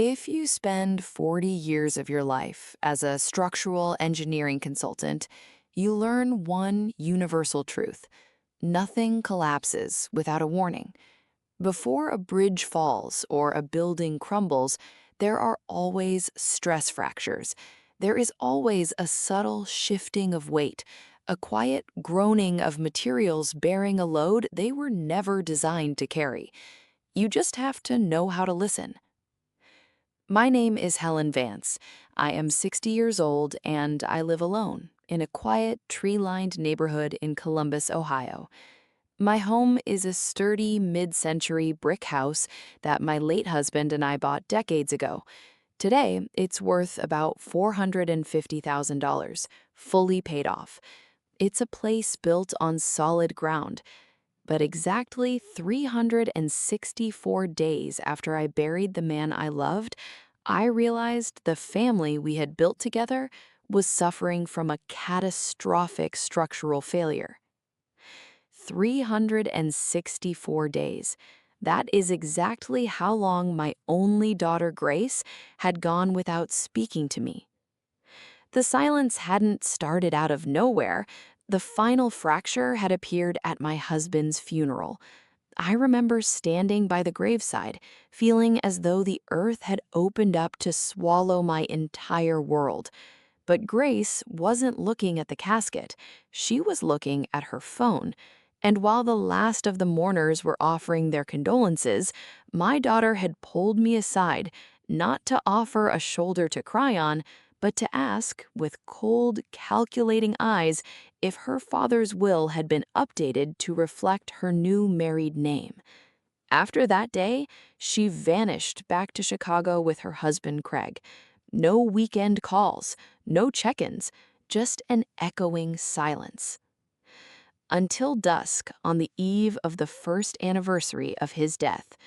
If you spend 40 years of your life as a structural engineering consultant, you learn one universal truth. Nothing collapses without a warning. Before a bridge falls or a building crumbles, there are always stress fractures. There is always a subtle shifting of weight, a quiet groaning of materials bearing a load they were never designed to carry. You just have to know how to listen. My name is Helen Vance. I am 60 years old and I live alone in a quiet, tree-lined neighborhood in Columbus, Ohio. My home is a sturdy mid-century brick house that my late husband and I bought decades ago. Today, it's worth about $450,000, fully paid off. It's a place built on solid ground. But exactly 364 days after I buried the man I loved, I realized the family we had built together was suffering from a catastrophic structural failure. 364 days. That is exactly how long my only daughter, Grace, had gone without speaking to me. The silence hadn't started out of nowhere. The final fracture had appeared at my husband's funeral. I remember standing by the graveside, feeling as though the earth had opened up to swallow my entire world. But Grace wasn't looking at the casket. She was looking at her phone. And while the last of the mourners were offering their condolences, my daughter had pulled me aside, not to offer a shoulder to cry on, but to ask, with cold, calculating eyes, if her father's will had been updated to reflect her new married name. After that day, she vanished back to Chicago with her husband, Craig. No weekend calls, no check-ins, just an echoing silence. Until dusk on the eve of the first anniversary of his death,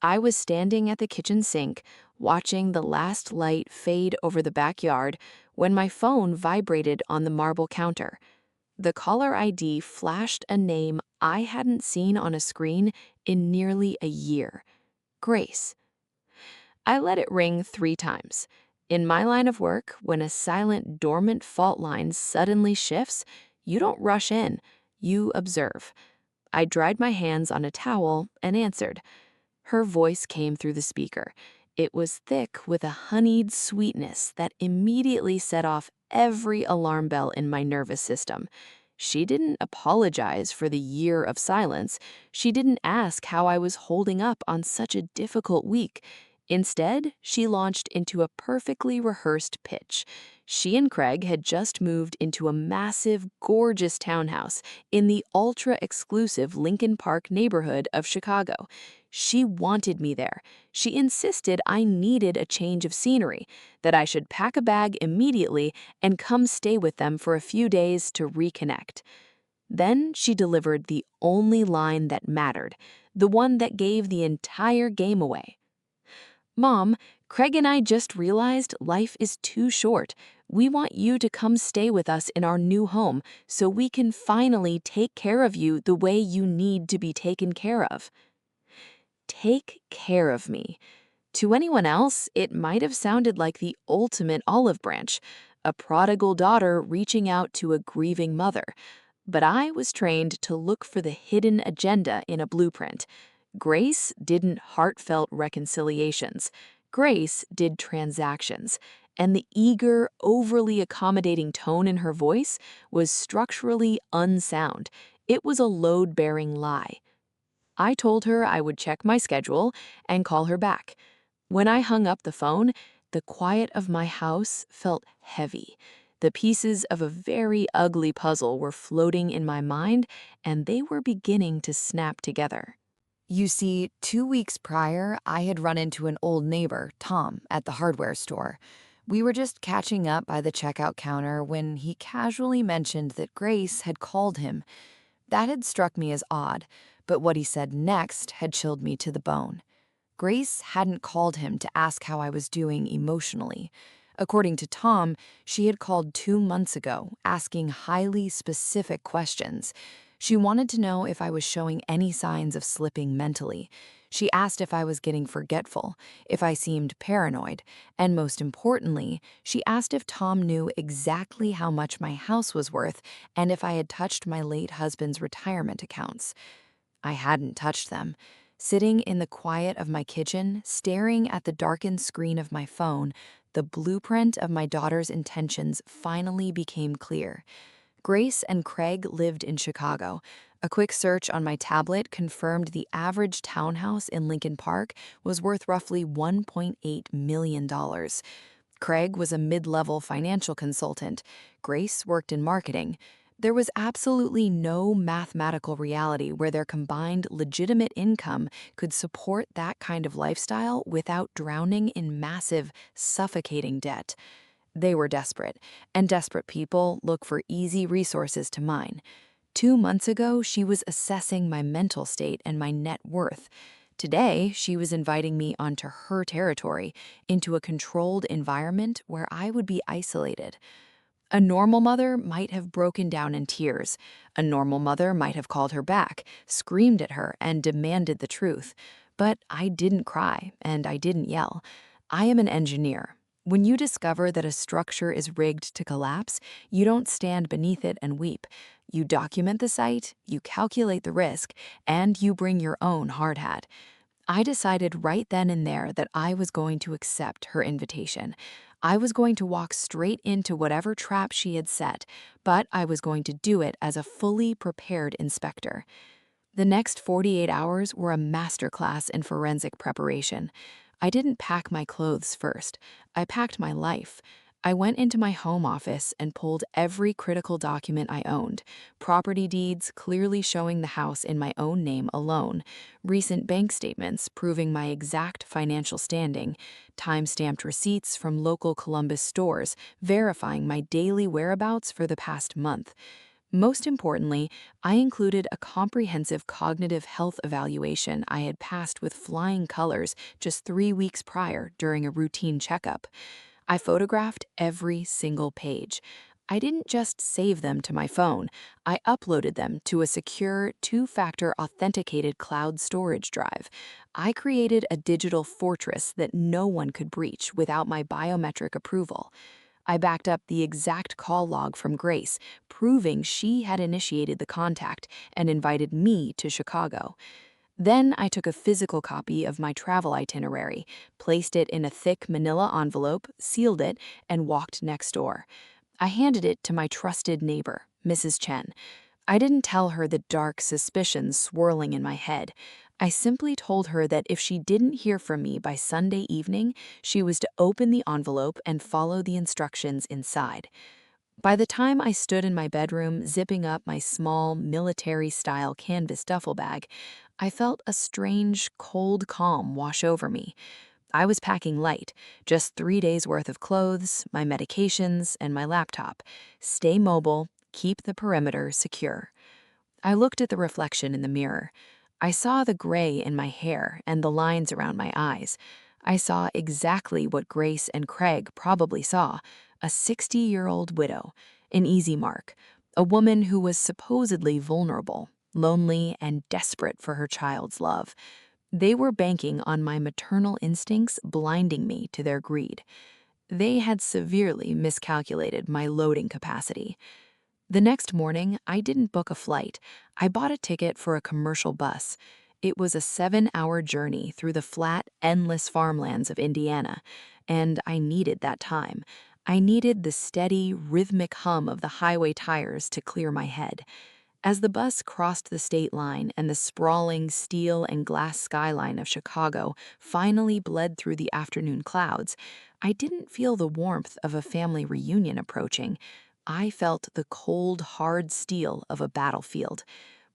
I was standing at the kitchen sink, watching the last light fade over the backyard when my phone vibrated on the marble counter. The caller ID flashed a name I hadn't seen on a screen in nearly a year. Grace. I let it ring 3 times. In my line of work, when a silent, dormant fault line suddenly shifts, you don't rush in, you observe. I dried my hands on a towel and answered. Her voice came through the speaker. It was thick with a honeyed sweetness that immediately set off every alarm bell in my nervous system. She didn't apologize for the year of silence. She didn't ask how I was holding up on such a difficult week. Instead, she launched into a perfectly rehearsed pitch. She and Craig had just moved into a massive, gorgeous townhouse in the ultra-exclusive Lincoln Park neighborhood of Chicago. She wanted me there. She insisted I needed a change of scenery, that I should pack a bag immediately and come stay with them for a few days to reconnect. Then she delivered the only line that mattered, the one that gave the entire game away. Mom, Craig and I just realized life is too short. We want you to come stay with us in our new home so we can finally take care of you the way you need to be taken care of. Take care of me. To anyone else, it might have sounded like the ultimate olive branch, a prodigal daughter reaching out to a grieving mother. But I was trained to look for the hidden agenda in a blueprint. Grace didn't heartfelt reconciliations. Grace did transactions. And the eager, overly accommodating tone in her voice was structurally unsound. It was a load-bearing lie. I told her I would check my schedule and call her back. When I hung up the phone, the quiet of my house felt heavy. The pieces of a very ugly puzzle were floating in my mind, and they were beginning to snap together. You see, 2 weeks prior, I had run into an old neighbor, Tom, at the hardware store. We were just catching up by the checkout counter when he casually mentioned that Grace had called him. That had struck me as odd, but what he said next had chilled me to the bone. Grace hadn't called him to ask how I was doing emotionally. According to Tom, she had called 2 months ago, asking highly specific questions. She wanted to know if I was showing any signs of slipping mentally. She asked if I was getting forgetful, if I seemed paranoid, and most importantly, she asked if Tom knew exactly how much my house was worth and if I had touched my late husband's retirement accounts. I hadn't touched them. Sitting in the quiet of my kitchen, staring at the darkened screen of my phone, the blueprint of my daughter's intentions finally became clear. Grace and Craig lived in Chicago. A quick search on my tablet confirmed the average townhouse in Lincoln Park was worth roughly $1.8 million. Craig was a mid-level financial consultant. Grace worked in marketing. There was absolutely no mathematical reality where their combined legitimate income could support that kind of lifestyle without drowning in massive, suffocating debt. They were desperate, and desperate people look for easy resources to mine. 2 months ago, she was assessing my mental state and my net worth. Today, she was inviting me onto her territory, into a controlled environment where I would be isolated. A normal mother might have broken down in tears. A normal mother might have called her back, screamed at her, and demanded the truth. But I didn't cry, and I didn't yell. I am an engineer. When you discover that a structure is rigged to collapse, you don't stand beneath it and weep. You document the site, you calculate the risk, and you bring your own hard hat. I decided right then and there that I was going to accept her invitation. I was going to walk straight into whatever trap she had set, but I was going to do it as a fully prepared inspector. The next 48 hours were a masterclass in forensic preparation. I didn't pack my clothes first. I packed my life. I went into my home office and pulled every critical document I owned: property deeds clearly showing the house in my own name alone, recent bank statements proving my exact financial standing, time-stamped receipts from local Columbus stores verifying my daily whereabouts for the past month. Most importantly, I included a comprehensive cognitive health evaluation I had passed with flying colors just 3 weeks prior during a routine checkup. I photographed every single page. I didn't just save them to my phone, I uploaded them to a secure two-factor authenticated cloud storage drive. I created a digital fortress that no one could breach without my biometric approval. I backed up the exact call log from Grace, proving she had initiated the contact and invited me to Chicago. Then I took a physical copy of my travel itinerary, placed it in a thick manila envelope, sealed it, and walked next door. I handed it to my trusted neighbor, Mrs. Chen. I didn't tell her the dark suspicions swirling in my head. I simply told her that if she didn't hear from me by Sunday evening, she was to open the envelope and follow the instructions inside. By the time I stood in my bedroom, zipping up my small, military-style canvas duffel bag, I felt a strange, cold calm wash over me. I was packing light, just 3 days worth of clothes, my medications, and my laptop. Stay mobile, keep the perimeter secure. I looked at the reflection in the mirror. I saw the gray in my hair and the lines around my eyes. I saw exactly what Grace and Craig probably saw: a 60-year-old widow, an easy mark, a woman who was supposedly vulnerable, lonely, and desperate for her child's love. They were banking on my maternal instincts blinding me to their greed. They had severely miscalculated my loading capacity. The next morning, I didn't book a flight. I bought a ticket for a commercial bus. It was a 7-hour journey through the flat, endless farmlands of Indiana, and I needed that time. I needed the steady, rhythmic hum of the highway tires to clear my head. As the bus crossed the state line and the sprawling steel and glass skyline of Chicago finally bled through the afternoon clouds, I didn't feel the warmth of a family reunion approaching. I felt the cold, hard steel of a battlefield.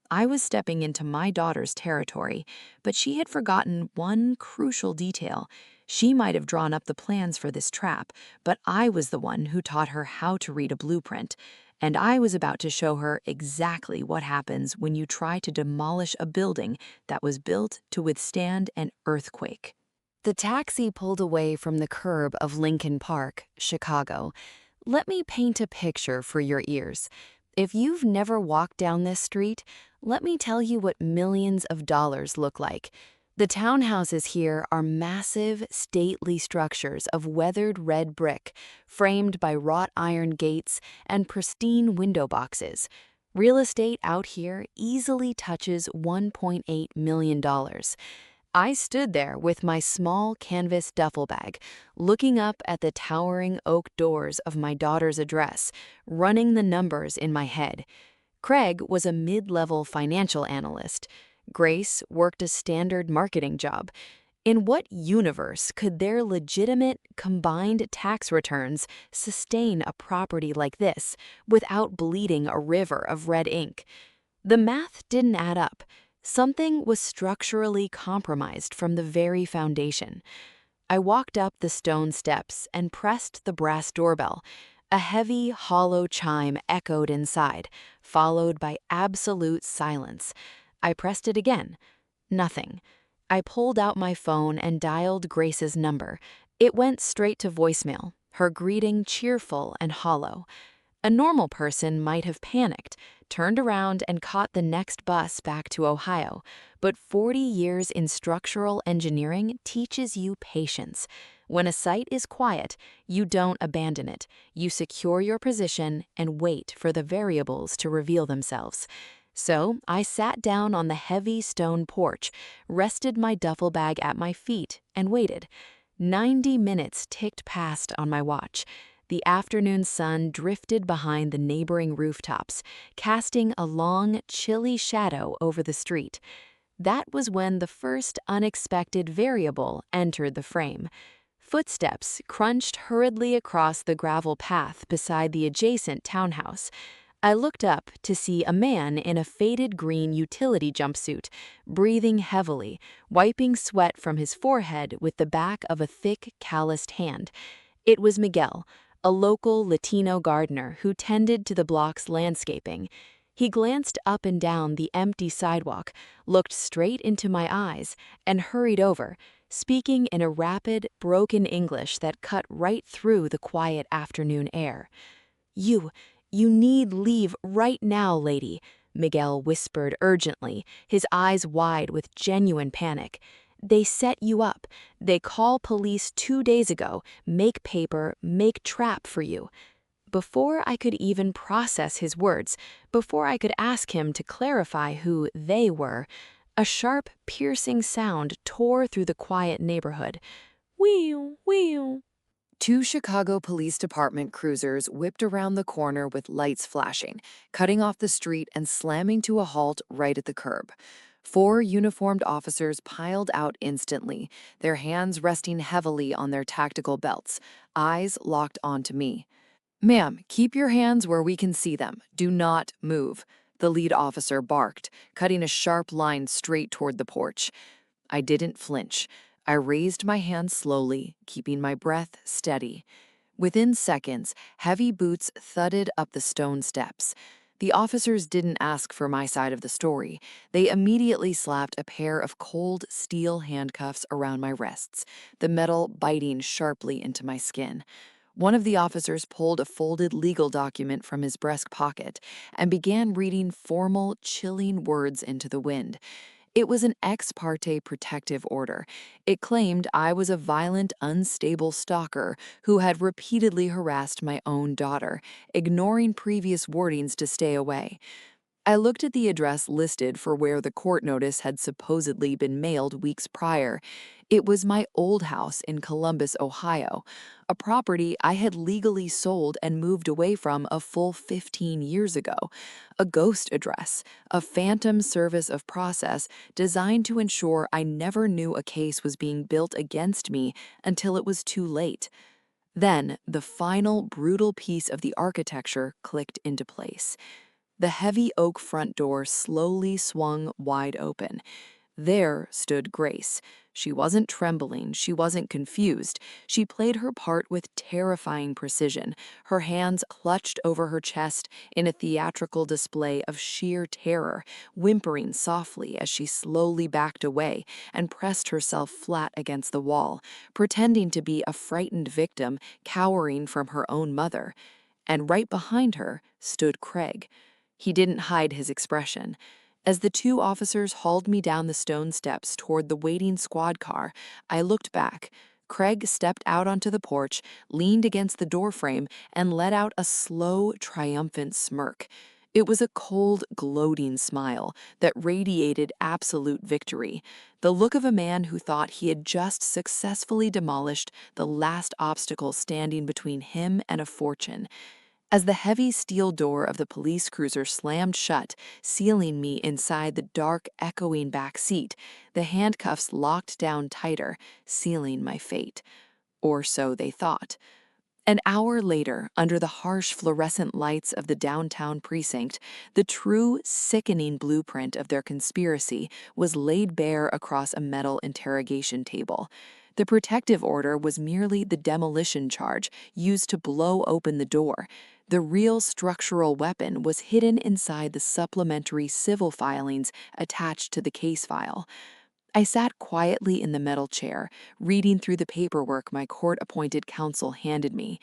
I was stepping into my daughter's territory, but she had forgotten one crucial detail. She might have drawn up the plans for this trap, but I was the one who taught her how to read a blueprint. And I was about to show her exactly what happens when you try to demolish a building that was built to withstand an earthquake. The taxi pulled away from the curb of Lincoln Park, Chicago. Let me paint a picture for your ears. If you've never walked down this street, let me tell you what millions of dollars look like. The townhouses here are massive, stately structures of weathered red brick, framed by wrought iron gates and pristine window boxes. Real estate out here easily touches $1.8 million. I stood there with my small canvas duffel bag, looking up at the towering oak doors of my daughter's address, running the numbers in my head. Craig was a mid-level financial analyst. Grace worked a standard marketing job. In what universe could their legitimate, combined tax returns sustain a property like this without bleeding a river of red ink? The math didn't add up. Something was structurally compromised from the very foundation. I walked up the stone steps and pressed the brass doorbell. A heavy, hollow chime echoed inside, followed by absolute silence. I pressed it again. Nothing. I pulled out my phone and dialed Grace's number. It went straight to voicemail, her greeting cheerful and hollow. A normal person might have panicked, turned around and caught the next bus back to Ohio, but 40 years in structural engineering teaches you patience. When a site is quiet, you don't abandon it. You secure your position and wait for the variables to reveal themselves. So I sat down on the heavy stone porch, rested my duffel bag at my feet, and waited. 90 minutes ticked past on my watch. The afternoon sun drifted behind the neighboring rooftops, casting a long, chilly shadow over the street. That was when the first unexpected variable entered the frame. Footsteps crunched hurriedly across the gravel path beside the adjacent townhouse. I looked up to see a man in a faded green utility jumpsuit, breathing heavily, wiping sweat from his forehead with the back of a thick, calloused hand. It was Miguel, a local Latino gardener who tended to the block's landscaping. He glanced up and down the empty sidewalk, looked straight into my eyes, and hurried over, speaking in a rapid, broken English that cut right through the quiet afternoon air. You need leave right now, lady," Miguel whispered urgently, his eyes wide with genuine panic. "They set you up. They call police 2 days ago, make paper, make trap for you." Before I could even process his words, before I could ask him to clarify who they were, a sharp, piercing sound tore through the quiet neighborhood. Whew, whew. Two Chicago Police Department cruisers whipped around the corner with lights flashing, cutting off the street and slamming to a halt right at the curb. 4 uniformed officers piled out instantly, their hands resting heavily on their tactical belts, eyes locked onto me. "Ma'am, keep your hands where we can see them. Do not move," the lead officer barked, cutting a sharp line straight toward the porch. I didn't flinch. I raised my hands slowly, keeping my breath steady. Within seconds, heavy boots thudded up the stone steps. The officers didn't ask for my side of the story. They immediately slapped a pair of cold steel handcuffs around my wrists, the metal biting sharply into my skin. One of the officers pulled a folded legal document from his breast pocket and began reading formal, chilling words into the wind. It was an ex parte protective order. It claimed I was a violent, unstable stalker who had repeatedly harassed my own daughter, ignoring previous warnings to stay away. I looked at the address listed for where the court notice had supposedly been mailed weeks prior. It was my old house in Columbus, Ohio, a property I had legally sold and moved away from a full 15 years ago. A ghost address, a phantom service of process designed to ensure I never knew a case was being built against me until it was too late. Then, the final brutal piece of the architecture clicked into place. The heavy oak front door slowly swung wide open. There stood Grace. She wasn't trembling, she wasn't confused. She played her part with terrifying precision, her hands clutched over her chest in a theatrical display of sheer terror, whimpering softly as she slowly backed away and pressed herself flat against the wall, pretending to be a frightened victim cowering from her own mother. and right behind her stood Craig. He didn't hide his expression. As the two officers hauled me down the stone steps toward the waiting squad car, I looked back. Craig stepped out onto the porch, leaned against the doorframe, and let out a slow, triumphant smirk. It was a cold, gloating smile that radiated absolute victory, the look of a man who thought he had just successfully demolished the last obstacle standing between him and a fortune. As the heavy steel door of the police cruiser slammed shut, sealing me inside the dark, echoing back seat, the handcuffs locked down tighter, sealing my fate. Or so they thought. An hour later, under the harsh fluorescent lights of the downtown precinct, the true, sickening blueprint of their conspiracy was laid bare across a metal interrogation table. The protective order was merely the demolition charge used to blow open the door. The real structural weapon was hidden inside the supplementary civil filings attached to the case file. I sat quietly in the metal chair, reading through the paperwork my court-appointed counsel handed me.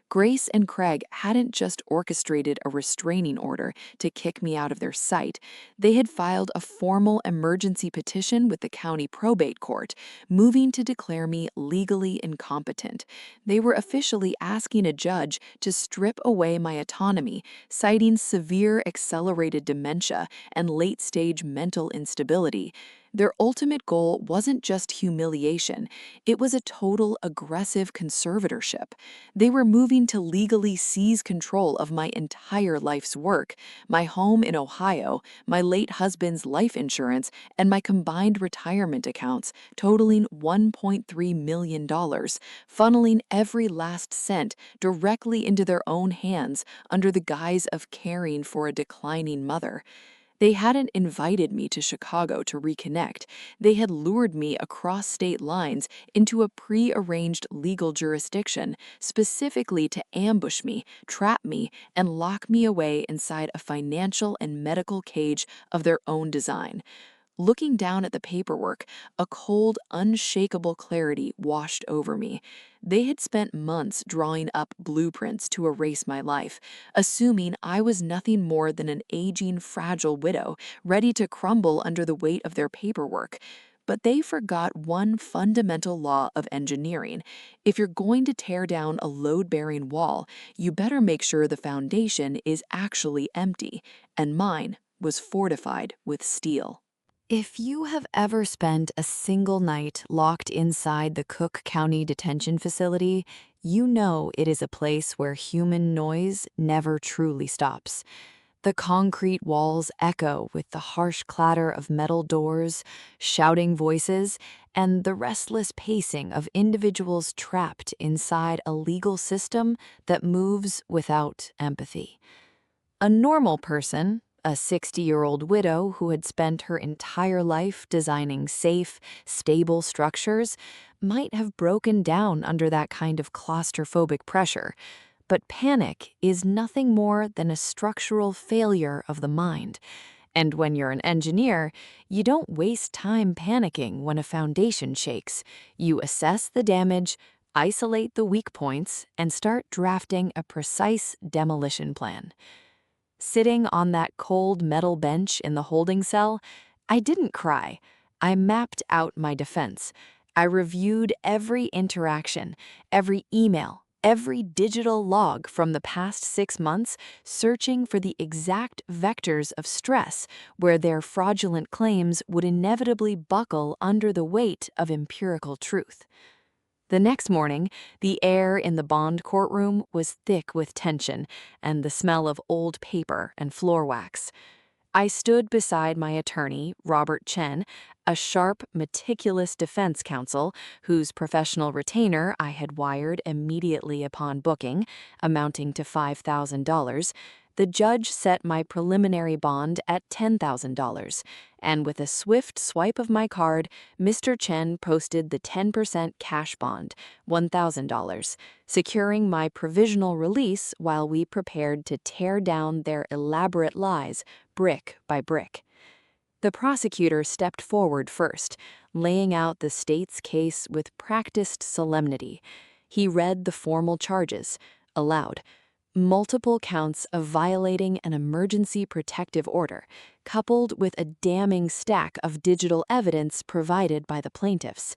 Grace and Craig hadn't just orchestrated a restraining order to kick me out of their sight. They had filed a formal emergency petition with the county probate court, moving to declare me legally incompetent. They were officially asking a judge to strip away my autonomy, citing severe accelerated dementia and late-stage mental instability. Their ultimate goal wasn't just humiliation, it was a total aggressive conservatorship. They were moving to legally seize control of my entire life's work, my home in Ohio, my late husband's life insurance, and my combined retirement accounts, totaling $1.3 million, funneling every last cent directly into their own hands under the guise of caring for a declining mother. They hadn't invited me to Chicago to reconnect. They had lured me across state lines into a pre-arranged legal jurisdiction, specifically to ambush me, trap me, and lock me away inside a financial and medical cage of their own design. Looking down at the paperwork, a cold, unshakable clarity washed over me. They had spent months drawing up blueprints to erase my life, assuming I was nothing more than an aging, fragile widow, ready to crumble under the weight of their paperwork. But they forgot one fundamental law of engineering. If you're going to tear down a load-bearing wall, you better make sure the foundation is actually empty, and mine was fortified with steel. If you have ever spent a single night locked inside the Cook County Detention Facility, you know it is a place where human noise never truly stops. The concrete walls echo with the harsh clatter of metal doors, shouting voices, and the restless pacing of individuals trapped inside a legal system that moves without empathy. A normal person, a 60-year-old widow who had spent her entire life designing safe, stable structures, might have broken down under that kind of claustrophobic pressure. But panic is nothing more than a structural failure of the mind. And when you're an engineer, you don't waste time panicking when a foundation shakes. You assess the damage, isolate the weak points, and start drafting a precise demolition plan. Sitting on that cold metal bench in the holding cell, I didn't cry. I mapped out my defense. I reviewed every interaction, every email, every digital log from the past 6 months, searching for the exact vectors of stress where their fraudulent claims would inevitably buckle under the weight of empirical truth. The next morning, the air in the bond courtroom was thick with tension and the smell of old paper and floor wax. I stood beside my attorney, Robert Chen, a sharp, meticulous defense counsel whose professional retainer I had wired immediately upon booking, amounting to $5,000. The judge set my preliminary bond at $10,000, and with a swift swipe of my card, Mr. Chen posted the 10% cash bond, $1,000, securing my provisional release while we prepared to tear down their elaborate lies brick by brick. The prosecutor stepped forward first, laying out the state's case with practiced solemnity. He read the formal charges, aloud. multiple counts of violating an emergency protective order, coupled with a damning stack of digital evidence provided by the plaintiffs.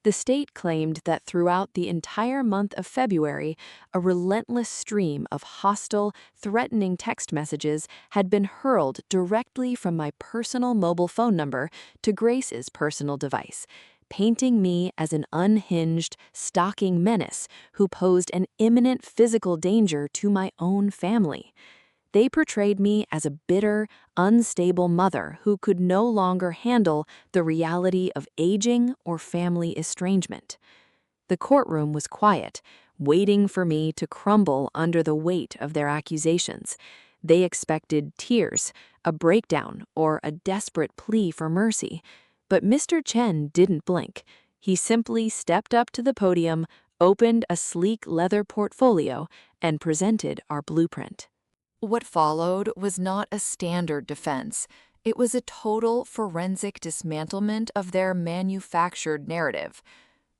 The state claimed that throughout the entire month of February, a relentless stream of hostile, threatening text messages had been hurled directly from my personal mobile phone number to Grace's personal device, painting me as an unhinged, stalking menace who posed an imminent physical danger to my own family. They portrayed me as a bitter, unstable mother who could no longer handle the reality of aging or family estrangement. The courtroom was quiet, waiting for me to crumble under the weight of their accusations. They expected tears, a breakdown, or a desperate plea for mercy. But Mr. Chen didn't blink. He simply stepped up to the podium, opened a sleek leather portfolio, and presented our blueprint. What followed was not a standard defense. It was a total forensic dismantlement of their manufactured narrative.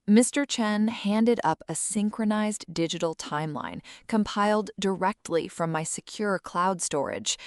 Mr. Chen handed up a synchronized digital timeline compiled directly from my secure cloud storage.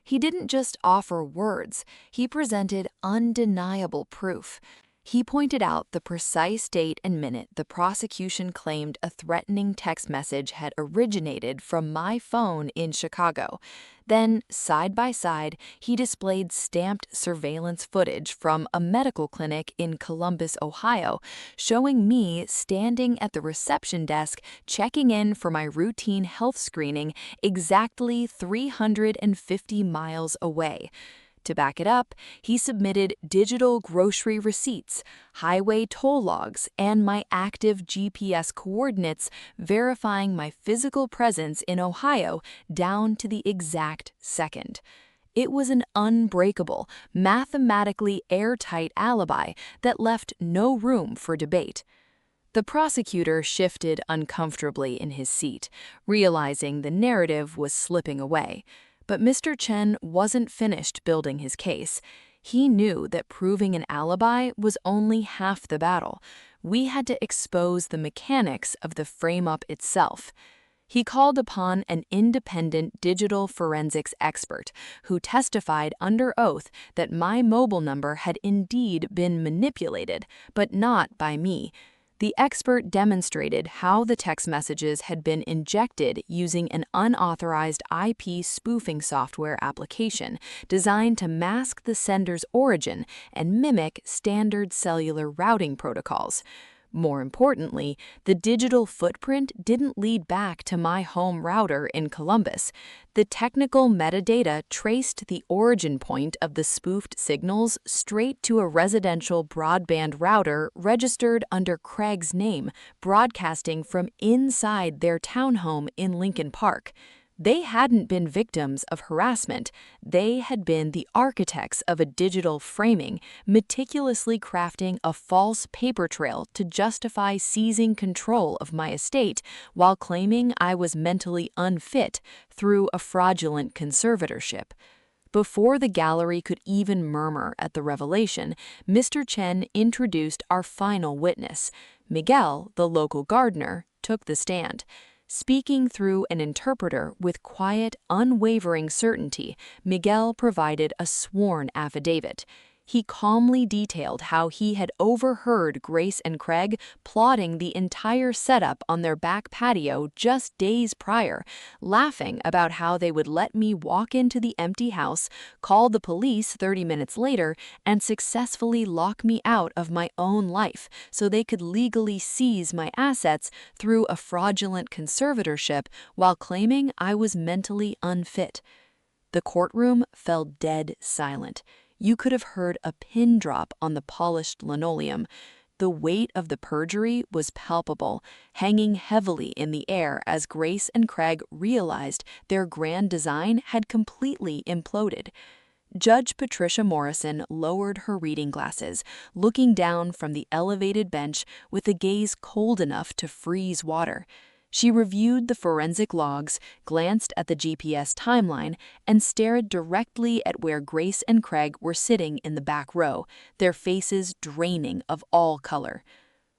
He didn't just offer words, he presented undeniable proof. He pointed out the precise date and minute the prosecution claimed a threatening text message had originated from my phone in Chicago. Then, side by side, he displayed stamped surveillance footage from a medical clinic in Columbus, Ohio, showing me standing at the reception desk checking in for my routine health screening exactly 350 miles away. To back it up, he submitted digital grocery receipts, highway toll logs, and my active GPS coordinates, verifying my physical presence in Ohio down to the exact second. It was an unbreakable, mathematically airtight alibi that left no room for debate. The prosecutor shifted uncomfortably in his seat, realizing the narrative was slipping away. But Mr. Chen wasn't finished building his case. He knew that proving an alibi was only half the battle. We had to expose the mechanics of the frame-up itself. He called upon an independent digital forensics expert who testified under oath that my mobile number had indeed been manipulated, but not by me. The expert demonstrated how the text messages had been injected using an unauthorized IP spoofing software application designed to mask the sender's origin and mimic standard cellular routing protocols. More importantly, the digital footprint didn't lead back to my home router in Columbus. The technical metadata traced the origin point of the spoofed signals straight to a residential broadband router registered under Craig's name, broadcasting from inside their townhome in Lincoln Park. They hadn't been victims of harassment. They had been the architects of a digital framing, meticulously crafting a false paper trail to justify seizing control of my estate while claiming I was mentally unfit through a fraudulent conservatorship. Before the gallery could even murmur at the revelation, Mr. Chen introduced our final witness. Miguel, the local gardener, took the stand. Speaking through an interpreter with quiet, unwavering certainty, Miguel provided a sworn affidavit. He calmly detailed how he had overheard Grace and Craig plotting the entire setup on their back patio just days prior, laughing about how they would let me walk into the empty house, call the police 30 minutes later, and successfully lock me out of my own life so they could legally seize my assets through a fraudulent conservatorship while claiming I was mentally unfit. The courtroom fell dead silent. You could have heard a pin drop on the polished linoleum. The weight of the perjury was palpable, hanging heavily in the air as Grace and Craig realized their grand design had completely imploded. Judge Patricia Morrison lowered her reading glasses, looking down from the elevated bench with a gaze cold enough to freeze water. She reviewed the forensic logs, glanced at the GPS timeline, and stared directly at where Grace and Craig were sitting in the back row, their faces draining of all color.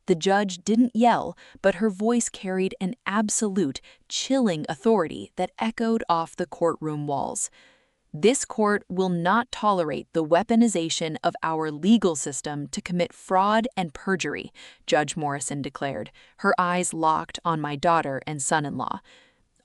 The judge didn't yell, but her voice carried an absolute, chilling authority that echoed off the courtroom walls. This court will not tolerate the weaponization of our legal system to commit fraud and perjury, Judge Morrison declared, her eyes locked on my daughter and son-in-law.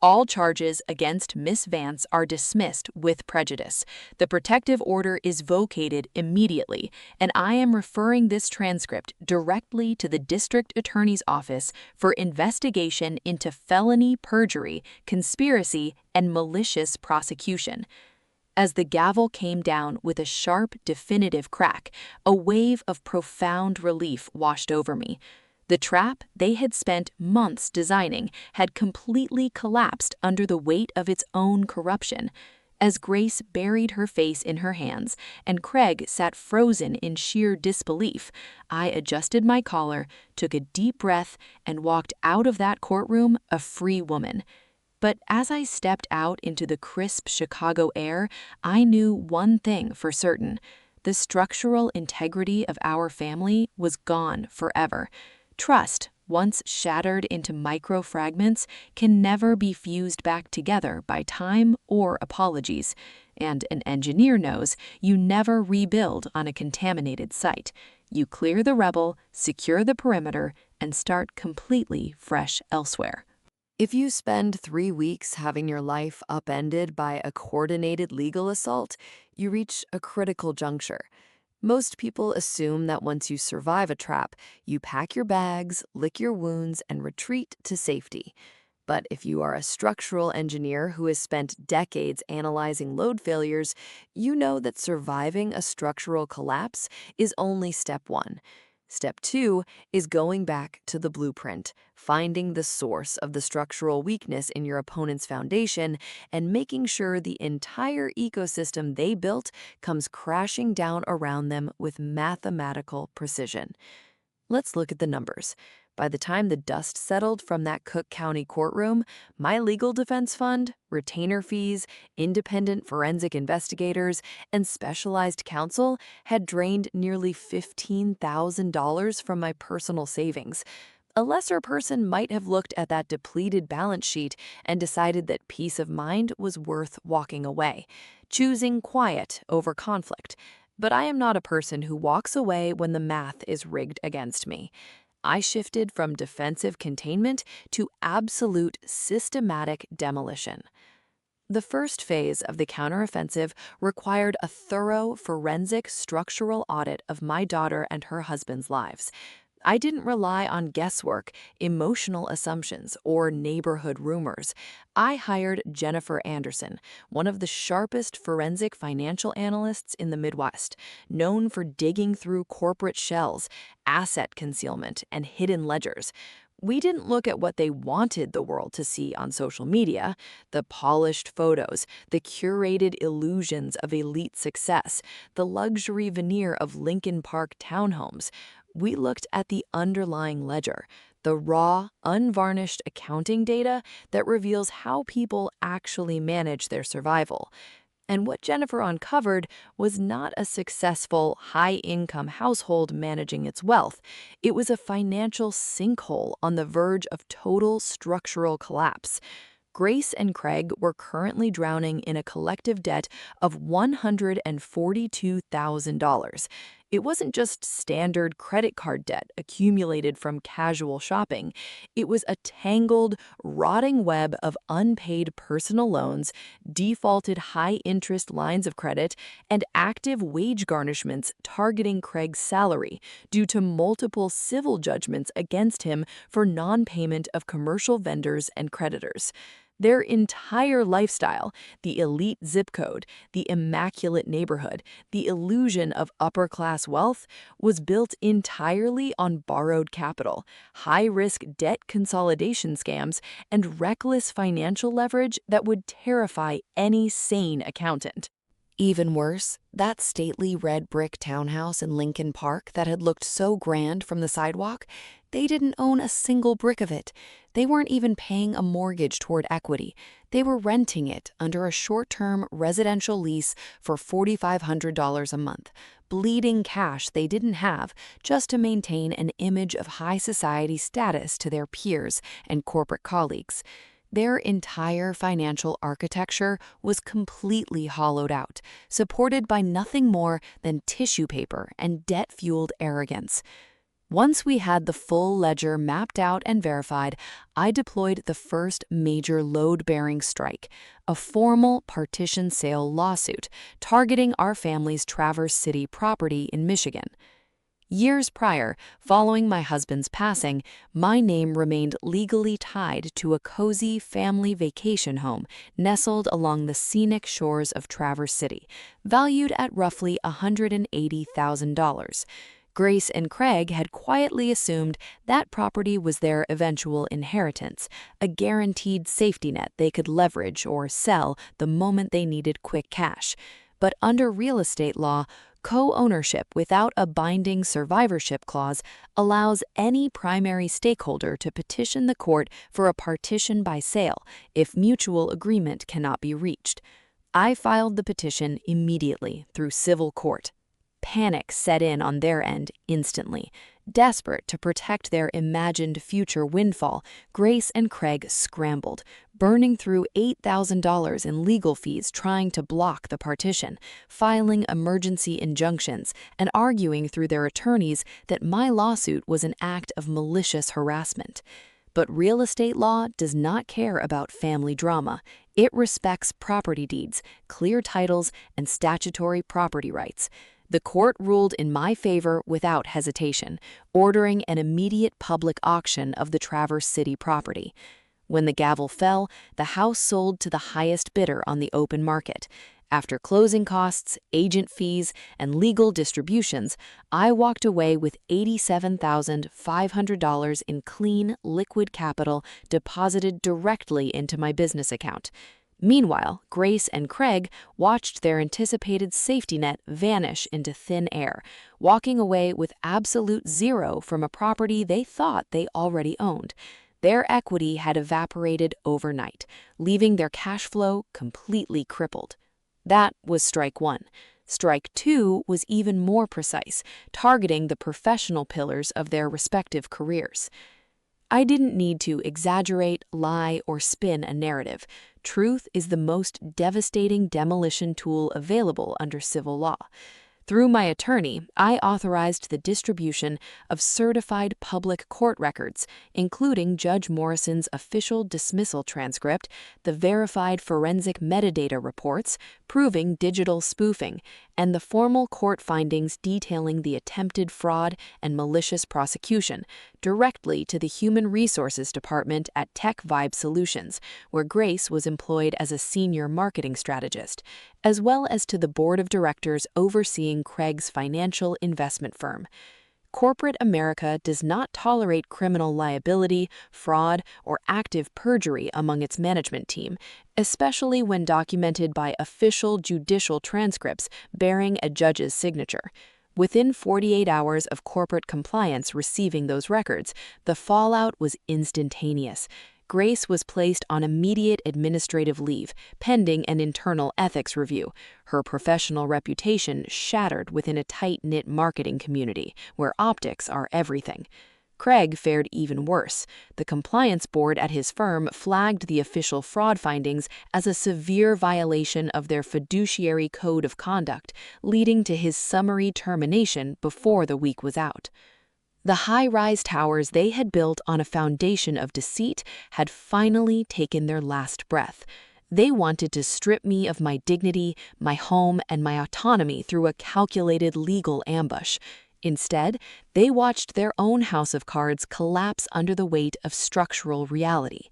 All charges against Miss Vance are dismissed with prejudice. The protective order is vacated immediately, and I am referring this transcript directly to the district attorney's office for investigation into felony perjury, conspiracy, and malicious prosecution. As the gavel came down with a sharp, definitive crack, a wave of profound relief washed over me. The trap they had spent months designing had completely collapsed under the weight of its own corruption. As Grace buried her face in her hands and Craig sat frozen in sheer disbelief, I adjusted my collar, took a deep breath, and walked out of that courtroom a free woman. But as I stepped out into the crisp Chicago air, I knew one thing for certain. The structural integrity of our family was gone forever. Trust, once shattered into micro fragments, can never be fused back together by time or apologies. And an engineer knows you never rebuild on a contaminated site. You clear the rubble, secure the perimeter, and start completely fresh elsewhere. If you spend 3 weeks having your life upended by a coordinated legal assault, you reach a critical juncture. Most people assume that once you survive a trap, you pack your bags, lick your wounds, and retreat to safety. But if you are a structural engineer who has spent decades analyzing load failures, you know that surviving a structural collapse is only step one. Step two is going back to the blueprint, finding the source of the structural weakness in your opponent's foundation, and making sure the entire ecosystem they built comes crashing down around them with mathematical precision. Let's look at the numbers. By the time the dust settled from that Cook County courtroom, my legal defense fund, retainer fees, independent forensic investigators, and specialized counsel had drained nearly $15,000 from my personal savings. A lesser person might have looked at that depleted balance sheet and decided that peace of mind was worth walking away, choosing quiet over conflict. But I am not a person who walks away when the math is rigged against me. I shifted from defensive containment to absolute systematic demolition. The first phase of the counteroffensive required a thorough forensic structural audit of my daughter and her husband's lives. I didn't rely on guesswork, emotional assumptions, or neighborhood rumors. I hired Jennifer Anderson, one of the sharpest forensic financial analysts in the Midwest, known for digging through corporate shells, asset concealment, and hidden ledgers. We didn't look at what they wanted the world to see on social media, the polished photos, the curated illusions of elite success, the luxury veneer of Lincoln Park townhomes. We looked at the underlying ledger, the raw, unvarnished accounting data that reveals how people actually manage their survival. And what Jennifer uncovered was not a successful, high-income household managing its wealth. It was a financial sinkhole on the verge of total structural collapse. Grace and Craig were currently drowning in a collective debt of $142,000. It wasn't just standard credit card debt accumulated from casual shopping. It was a tangled, rotting web of unpaid personal loans, defaulted high-interest lines of credit, and active wage garnishments targeting Craig's salary due to multiple civil judgments against him for non-payment of commercial vendors and creditors. Their entire lifestyle, the elite zip code, the immaculate neighborhood, the illusion of upper-class wealth, was built entirely on borrowed capital, high-risk debt consolidation scams, and reckless financial leverage that would terrify any sane accountant. Even worse, that stately red brick townhouse in Lincoln Park that had looked so grand from the sidewalk They didn't own a single brick of it. They weren't even paying a mortgage toward equity. They were renting it under a short-term residential lease for $4,500 a month, bleeding cash they didn't have just to maintain an image of high society status to their peers and corporate colleagues. Their entire financial architecture was completely hollowed out, supported by nothing more than tissue paper and debt-fueled arrogance. Once we had the full ledger mapped out and verified, I deployed the first major load-bearing strike, a formal partition sale lawsuit targeting our family's Traverse City property in Michigan. Years prior, following my husband's passing, my name remained legally tied to a cozy family vacation home nestled along the scenic shores of Traverse City, valued at roughly $180,000. Grace and Craig had quietly assumed that property was their eventual inheritance, a guaranteed safety net they could leverage or sell the moment they needed quick cash. But under real estate law, co-ownership without a binding survivorship clause allows any primary stakeholder to petition the court for a partition by sale if mutual agreement cannot be reached. I filed the petition immediately through civil court. Panic set in on their end instantly. Desperate to protect their imagined future windfall, Grace and Craig scrambled, burning through $8,000 in legal fees trying to block the partition, filing emergency injunctions, and arguing through their attorneys that my lawsuit was an act of malicious harassment. But real estate law does not care about family drama. It respects property deeds, clear titles, and statutory property rights. The court ruled in my favor without hesitation, ordering an immediate public auction of the Traverse City property. When the gavel fell, the house sold to the highest bidder on the open market. After closing costs, agent fees, and legal distributions, I walked away with $87,500 in clean, liquid capital deposited directly into my business account. Meanwhile, Grace and Craig watched their anticipated safety net vanish into thin air, walking away with absolute zero from a property they thought they already owned. Their equity had evaporated overnight, leaving their cash flow completely crippled. That was strike one. Strike two was even more precise, targeting the professional pillars of their respective careers. I didn't need to exaggerate, lie, or spin a narrative. Truth is the most devastating demolition tool available under civil law. Through my attorney, I authorized the distribution of certified public court records, including Judge Morrison's official dismissal transcript, the verified forensic metadata reports proving digital spoofing, and the formal court findings detailing the attempted fraud and malicious prosecution, directly to the Human Resources Department at Tech Vibe Solutions, where Grace was employed as a senior marketing strategist, as well as to the board of directors overseeing Craig's financial investment firm. Corporate America does not tolerate criminal liability, fraud, or active perjury among its management team, especially when documented by official judicial transcripts bearing a judge's signature. Within 48 hours of corporate compliance receiving those records, the fallout was instantaneous. Grace was placed on immediate administrative leave, pending an internal ethics review, her professional reputation shattered within a tight-knit marketing community where optics are everything. Craig fared even worse. The compliance board at his firm flagged the official fraud findings as a severe violation of their fiduciary code of conduct, leading to his summary termination before the week was out. The high-rise towers they had built on a foundation of deceit had finally taken their last breath. They wanted to strip me of my dignity, my home, and my autonomy through a calculated legal ambush. Instead, they watched their own house of cards collapse under the weight of structural reality.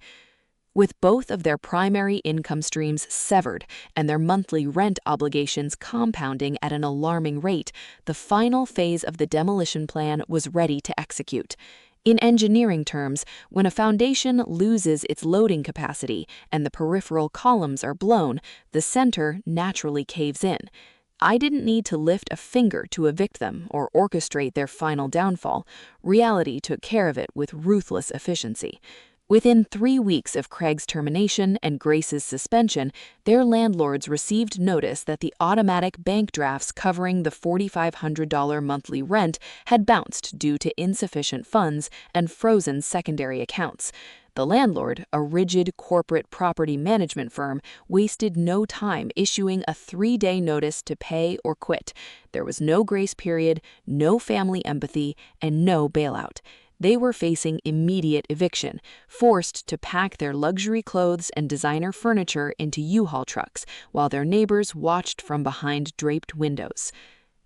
With both of their primary income streams severed and their monthly rent obligations compounding at an alarming rate, the final phase of the demolition plan was ready to execute. In engineering terms, when a foundation loses its loading capacity and the peripheral columns are blown, the center naturally caves in. I didn't need to lift a finger to evict them or orchestrate their final downfall. Reality took care of it with ruthless efficiency. Within 3 weeks of Craig's termination and Grace's suspension, their landlords received notice that the automatic bank drafts covering the $4,500 monthly rent had bounced due to insufficient funds and frozen secondary accounts. The landlord, a rigid corporate property management firm, wasted no time issuing a 3-day notice to pay or quit. There was no grace period, no family empathy, and no bailout. They were facing immediate eviction, forced to pack their luxury clothes and designer furniture into U-Haul trucks, while their neighbors watched from behind draped windows.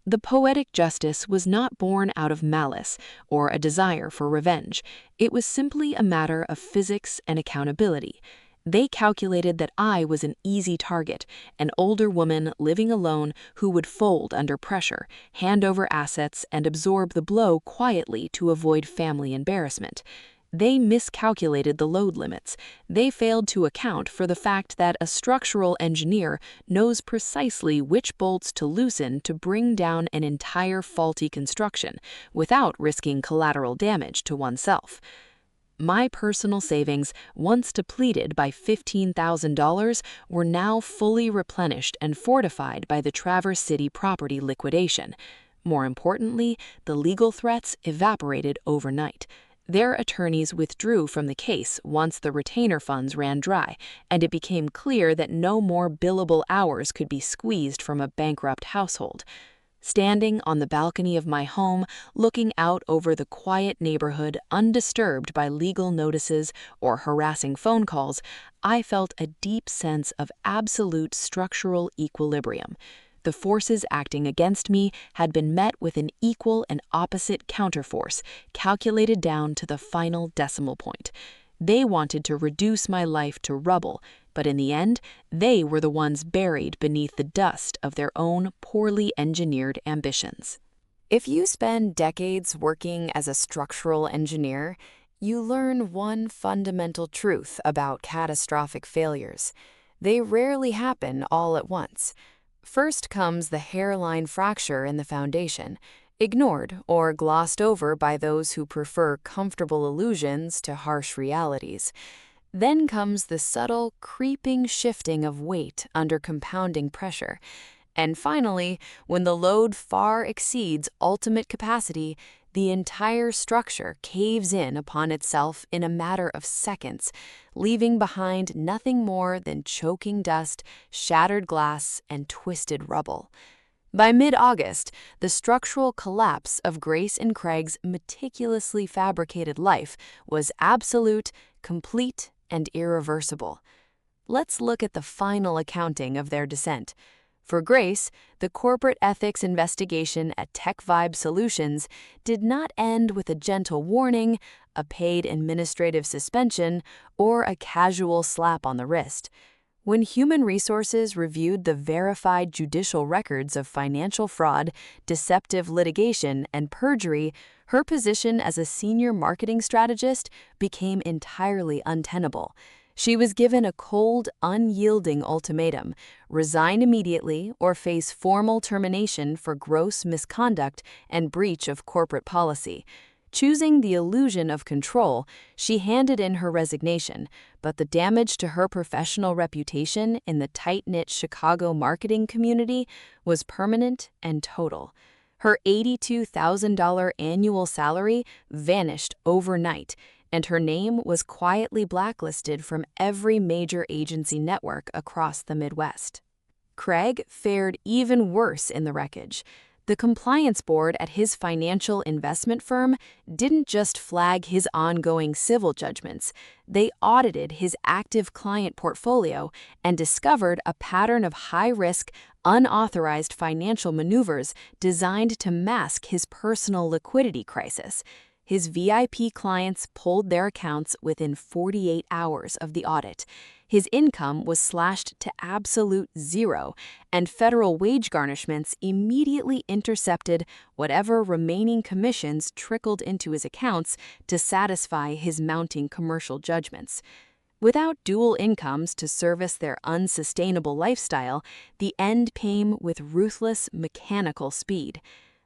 The poetic justice was not born out of malice or a desire for revenge. It was simply a matter of physics and accountability. They calculated that I was an easy target, an older woman living alone who would fold under pressure, hand over assets, and absorb the blow quietly to avoid family embarrassment. They miscalculated the load limits. They failed to account for the fact that a structural engineer knows precisely which bolts to loosen to bring down an entire faulty construction without risking collateral damage to oneself. My personal savings, once depleted by $15,000, were now fully replenished and fortified by the Traverse City property liquidation. More importantly, the legal threats evaporated overnight. Their attorneys withdrew from the case once the retainer funds ran dry, and it became clear that no more billable hours could be squeezed from a bankrupt household. Standing on the balcony of my home, looking out over the quiet neighborhood undisturbed by legal notices or harassing phone calls, I felt a deep sense of absolute structural equilibrium. The forces acting against me had been met with an equal and opposite counterforce, calculated down to the final decimal point. They wanted to reduce my life to rubble, but in the end, they were the ones buried beneath the dust of their own poorly engineered ambitions. If you spend decades working as a structural engineer, you learn one fundamental truth about catastrophic failures. They rarely happen all at once. First comes the hairline fracture in the foundation, ignored or glossed over by those who prefer comfortable illusions to harsh realities. Then comes the subtle, creeping shifting of weight under compounding pressure. And finally, when the load far exceeds ultimate capacity, the entire structure caves in upon itself in a matter of seconds, leaving behind nothing more than choking dust, shattered glass, and twisted rubble. By mid-August, the structural collapse of Grace and Craig's meticulously fabricated life was absolute, complete, and irreversible. Let's look at the final accounting of their descent. For Grace, the corporate ethics investigation at Tech Vibe Solutions did not end with a gentle warning, a paid administrative suspension, or a casual slap on the wrist. When Human Resources reviewed the verified judicial records of financial fraud, deceptive litigation, and perjury, her position as a senior marketing strategist became entirely untenable. She was given a cold, unyielding ultimatum: resign immediately or face formal termination for gross misconduct and breach of corporate policy. Choosing the illusion of control, she handed in her resignation, but the damage to her professional reputation in the tight-knit Chicago marketing community was permanent and total. Her $82,000 annual salary vanished overnight, and her name was quietly blacklisted from every major agency network across the Midwest. Craig fared even worse in the wreckage. The compliance board at his financial investment firm didn't just flag his ongoing civil judgments. They audited his active client portfolio and discovered a pattern of high-risk, unauthorized financial maneuvers designed to mask his personal liquidity crisis. His VIP clients pulled their accounts within 48 hours of the audit. His income was slashed to absolute zero, and federal wage garnishments immediately intercepted whatever remaining commissions trickled into his accounts to satisfy his mounting commercial judgments. Without dual incomes to service their unsustainable lifestyle, the end came with ruthless, mechanical speed.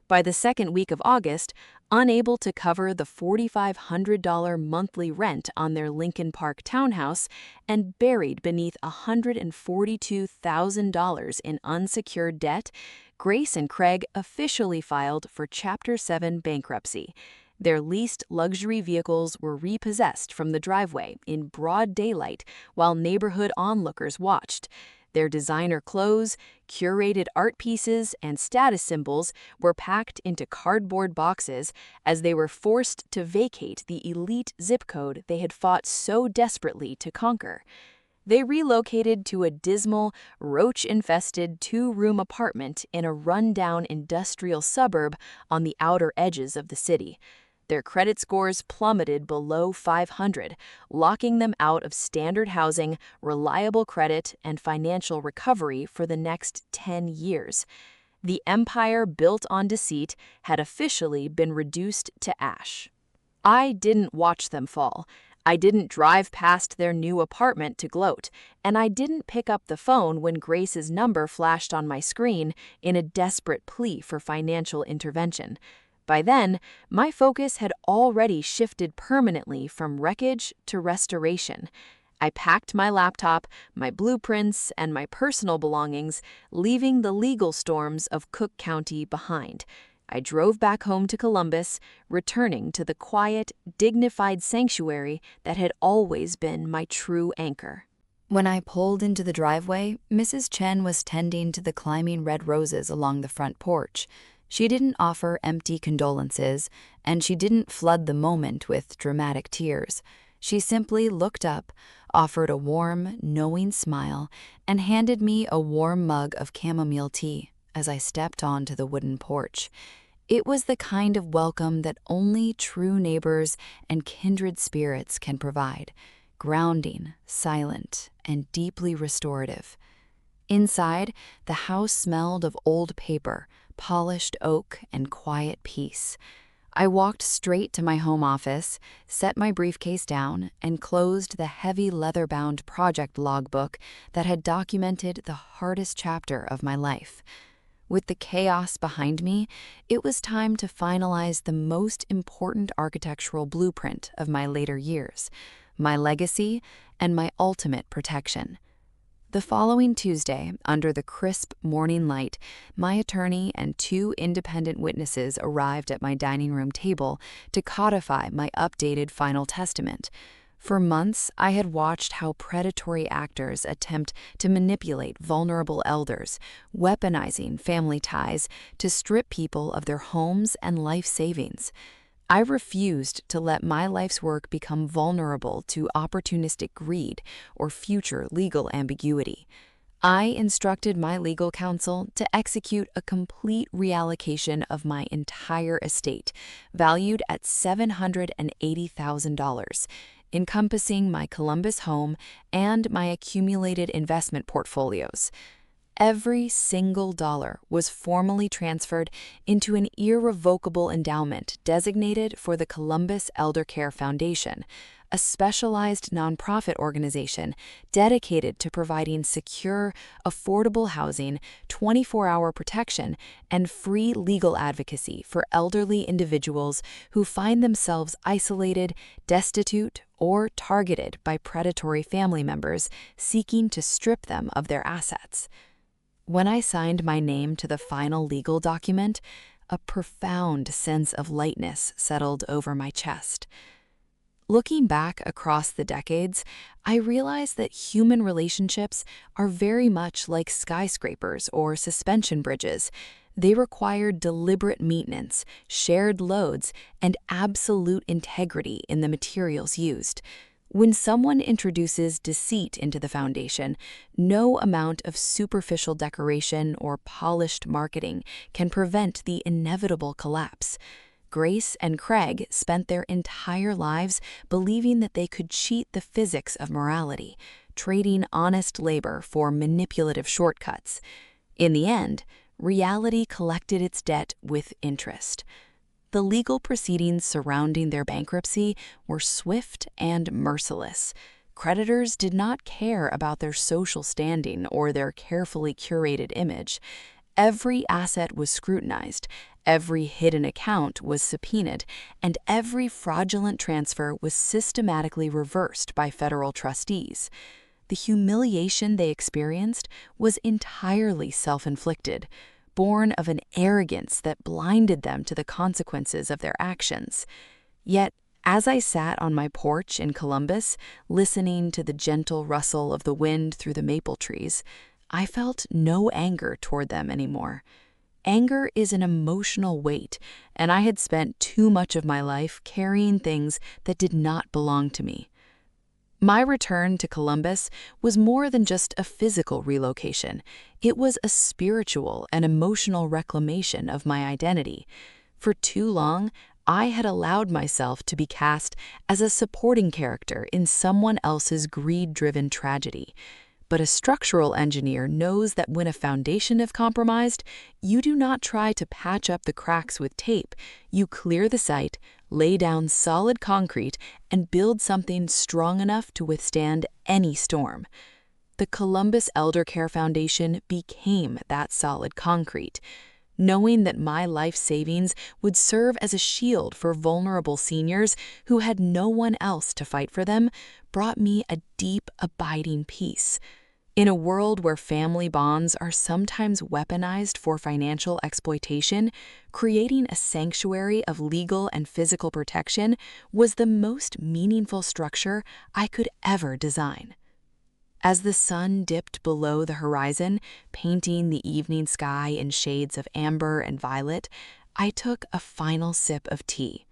By the second week of August, unable to cover the $4,500 monthly rent on their Lincoln Park townhouse and buried beneath $142,000 in unsecured debt, Grace and Craig officially filed for Chapter 7 bankruptcy. Their leased luxury vehicles were repossessed from the driveway in broad daylight while neighborhood onlookers watched. Their designer clothes, curated art pieces, and status symbols were packed into cardboard boxes as they were forced to vacate the elite zip code they had fought so desperately to conquer. They relocated to a dismal, roach-infested two-room apartment in a run-down industrial suburb on the outer edges of the city. Their credit scores plummeted below 500, locking them out of standard housing, reliable credit, and financial recovery for the next 10 years. The empire built on deceit had officially been reduced to ash. I didn't watch them fall. I didn't drive past their new apartment to gloat, and I didn't pick up the phone when Grace's number flashed on my screen in a desperate plea for financial intervention. By then, my focus had already shifted permanently from wreckage to restoration. I packed my laptop, my blueprints, and my personal belongings, leaving the legal storms of Cook County behind. I drove back home to Columbus, returning to the quiet, dignified sanctuary that had always been my true anchor. When I pulled into the driveway, Mrs. Chen was tending to the climbing red roses along the front porch. She didn't offer empty condolences, and she didn't flood the moment with dramatic tears. She simply looked up, offered a warm, knowing smile, and handed me a warm mug of chamomile tea as I stepped onto the wooden porch. It was the kind of welcome that only true neighbors and kindred spirits can provide, grounding, silent, and deeply restorative. Inside, the house smelled of old paper, polished oak, and quiet peace. I walked straight to my home office, set my briefcase down, and closed the heavy leather-bound project logbook that had documented the hardest chapter of my life. With the chaos behind me, it was time to finalize the most important architectural blueprint of my later years, my legacy and my ultimate protection. The following Tuesday, under the crisp morning light, my attorney and two independent witnesses arrived at my dining room table to codify my updated final testament. For months, I had watched how predatory actors attempt to manipulate vulnerable elders, weaponizing family ties to strip people of their homes and life savings. I refused to let my life's work become vulnerable to opportunistic greed or future legal ambiguity. I instructed my legal counsel to execute a complete reallocation of my entire estate, valued at $780,000, encompassing my Columbus home and my accumulated investment portfolios. Every single dollar was formally transferred into an irrevocable endowment designated for the Columbus Elder Care Foundation, a specialized nonprofit organization dedicated to providing secure, affordable housing, 24-hour protection, and free legal advocacy for elderly individuals who find themselves isolated, destitute, or targeted by predatory family members seeking to strip them of their assets. When I signed my name to the final legal document, a profound sense of lightness settled over my chest. Looking back across the decades, I realized that human relationships are very much like skyscrapers or suspension bridges. They require deliberate maintenance, shared loads, and absolute integrity in the materials used. When someone introduces deceit into the foundation, no amount of superficial decoration or polished marketing can prevent the inevitable collapse. Grace and Craig spent their entire lives believing that they could cheat the physics of morality, trading honest labor for manipulative shortcuts. In the end, reality collected its debt with interest. The legal proceedings surrounding their bankruptcy were swift and merciless. Creditors did not care about their social standing or their carefully curated image. Every asset was scrutinized, every hidden account was subpoenaed, and every fraudulent transfer was systematically reversed by federal trustees. The humiliation they experienced was entirely self-inflicted, born of an arrogance that blinded them to the consequences of their actions. Yet, as I sat on my porch in Columbus, listening to the gentle rustle of the wind through the maple trees, I felt no anger toward them anymore. Anger is an emotional weight, and I had spent too much of my life carrying things that did not belong to me. My return to Columbus was more than just a physical relocation. It was a spiritual and emotional reclamation of my identity. For too long, I had allowed myself to be cast as a supporting character in someone else's greed-driven tragedy. But a structural engineer knows that when a foundation is compromised, you do not try to patch up the cracks with tape. You clear the site, lay down solid concrete, and build something strong enough to withstand any storm. The Columbus Elder Care Foundation became that solid concrete. Knowing that my life savings would serve as a shield for vulnerable seniors who had no one else to fight for them brought me a deep, abiding peace. In a world where family bonds are sometimes weaponized for financial exploitation, creating a sanctuary of legal and physical protection was the most meaningful structure I could ever design. As the sun dipped below the horizon, painting the evening sky in shades of amber and violet, I took a final sip of tea.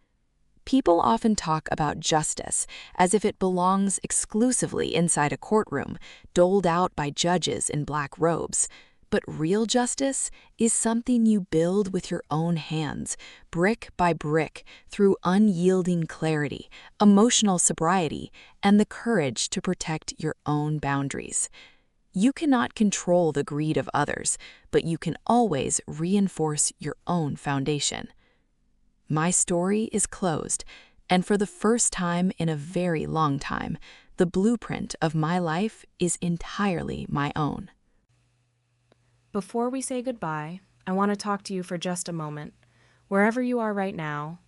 People often talk about justice as if it belongs exclusively inside a courtroom, doled out by judges in black robes. But real justice is something you build with your own hands, brick by brick, through unyielding clarity, emotional sobriety, and the courage to protect your own boundaries. You cannot control the greed of others, but you can always reinforce your own foundation. My story is closed, and for the first time in a very long time, the blueprint of my life is entirely my own. Before we say goodbye, I want to talk to you for just a moment. Wherever you are right now,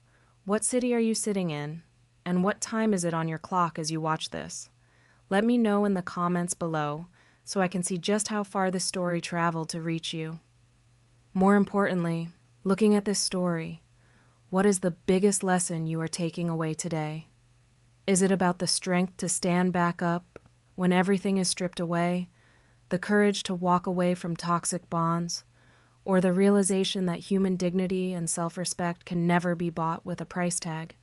what city are you sitting in, and what time is it on your clock as you watch this? Let me know in the comments below so I can see just how far this story traveled to reach you. More importantly, looking at this story, what is the biggest lesson you are taking away today? Is it about the strength to stand back up when everything is stripped away, the courage to walk away from toxic bonds, or the realization that human dignity and self-respect can never be bought with a price tag?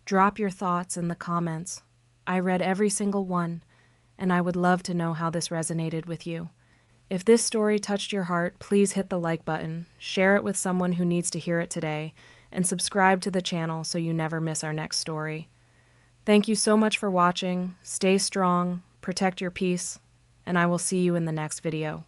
Drop your thoughts in the comments. I read every single one, and I would love to know how this resonated with you. If this story touched your heart, please hit the like button, share it with someone who needs to hear it today, and subscribe to the channel so you never miss our next story. Thank you so much for watching. Stay strong, protect your peace, and I will see you in the next video.